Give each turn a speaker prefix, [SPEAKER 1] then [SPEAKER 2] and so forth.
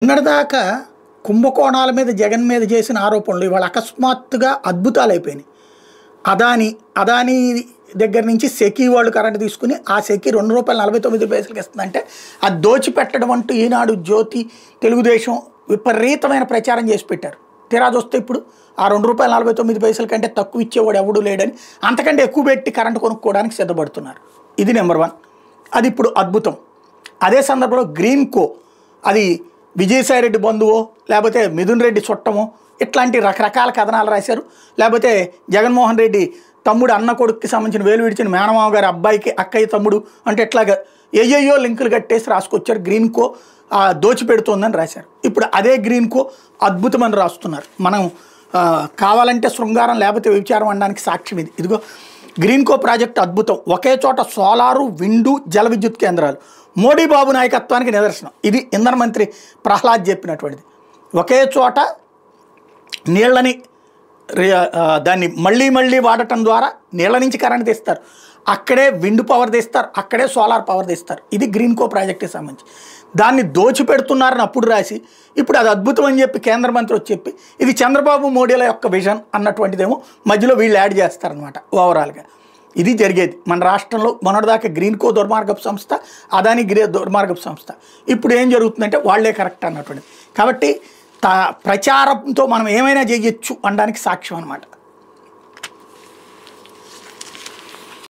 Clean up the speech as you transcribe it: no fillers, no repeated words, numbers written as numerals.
[SPEAKER 1] నిన్నటిదాకా కుంభకోణాల మీద జగన్ మీద చేసిన ఆరోపణలు ఇవాళ అకస్మాత్తుగా అద్భుతాలైపోయినాయి. అదానీ దగ్గర నుంచి సెకీ వాళ్ళు కరెంట్ తీసుకుని ఆ సెకీ ₹2.49 ఇస్తుందంటే అది దోచిపెట్టడం అంటూ ఈనాడు, జ్యోతి, తెలుగుదేశం విపరీతమైన ప్రచారం చేసి పెట్టారు. తీరా చూస్తే ఇప్పుడు ఆ ₹2.49 కంటే తక్కువ ఇచ్చేవాడు ఎవడూ లేడని అంతకంటే ఎక్కువ పెట్టి కరెంటు కొనుక్కోవడానికి సిద్ధపడుతున్నారు. ఇది నెంబర్ 1. అది ఇప్పుడు అద్భుతం. అదే సందర్భంలో గ్రీన్కో అది విజయసాయిరెడ్డి బంధువో లేకపోతే మిథున్ రెడ్డి చుట్టమో ఇట్లాంటి రకరకాల కథనాలు రాశారు. లేకపోతే జగన్మోహన్ రెడ్డి తమ్ముడు అన్న కొడుక్కి సంబంధించిన వేలు విడిచిన మేనమావ గారి అబ్బాయికి అక్కయ్య తమ్ముడు అంటే ఇట్లాగా ఏయో లింకులు కట్టేసి రాసుకొచ్చారు. గ్రీన్కో దోచిపెడుతోందని రాశారు. ఇప్పుడు అదే గ్రీన్కో అద్భుతమని రాస్తున్నారు. మనం కావాలంటే శృంగారం లేకపోతే విచారం అనడానికి సాక్ష్యం ఇది. ఇదిగో గ్రీన్కో ప్రాజెక్టు అద్భుతం. ఒకే చోట సోలారు, విండు, జల విద్యుత్ కేంద్రాలు. మోడీ బాబు నాయకత్వానికి నిదర్శనం. ఇది ఇంధన మంత్రి ప్రహ్లాద్ చెప్పినటువంటిది. ఒకే చోట నీళ్ళని దాన్ని మళ్ళీ వాడటం ద్వారా నీళ్ళ నుంచి కరెంట్ తీస్తారు, అక్కడే విండ్ పవర్ తీస్తారు, అక్కడే సోలార్ పవర్ తీస్తారు. ఇది గ్రీన్కో ప్రాజెక్టుకి సంబంధించి. దాన్ని దోచిపెడుతున్నారని అప్పుడు రాసి ఇప్పుడు అది అద్భుతం అని చెప్పి కేంద్ర మంత్రి వచ్చి చెప్పి ఇది చంద్రబాబు మోడీల యొక్క విజన్ అన్నటువంటిదేమో మధ్యలో వీళ్ళు యాడ్ చేస్తారనమాట. ఓవరాల్గా ఇది జరిగేది మన రాష్ట్రంలో. మొన్నటిదాకా గ్రీన్కో దుర్మార్గపు సంస్థ, అదానీ దుర్మార్గపు సంస్థ. ఇప్పుడు ఏం జరుగుతుందంటే వాళ్లే కరెక్ట్ అన్నటువంటిది. కాబట్టి ప్రచారంతో మనం ఏమైనా చేయొచ్చు అనడానికి సాక్ష్యం అనమాట.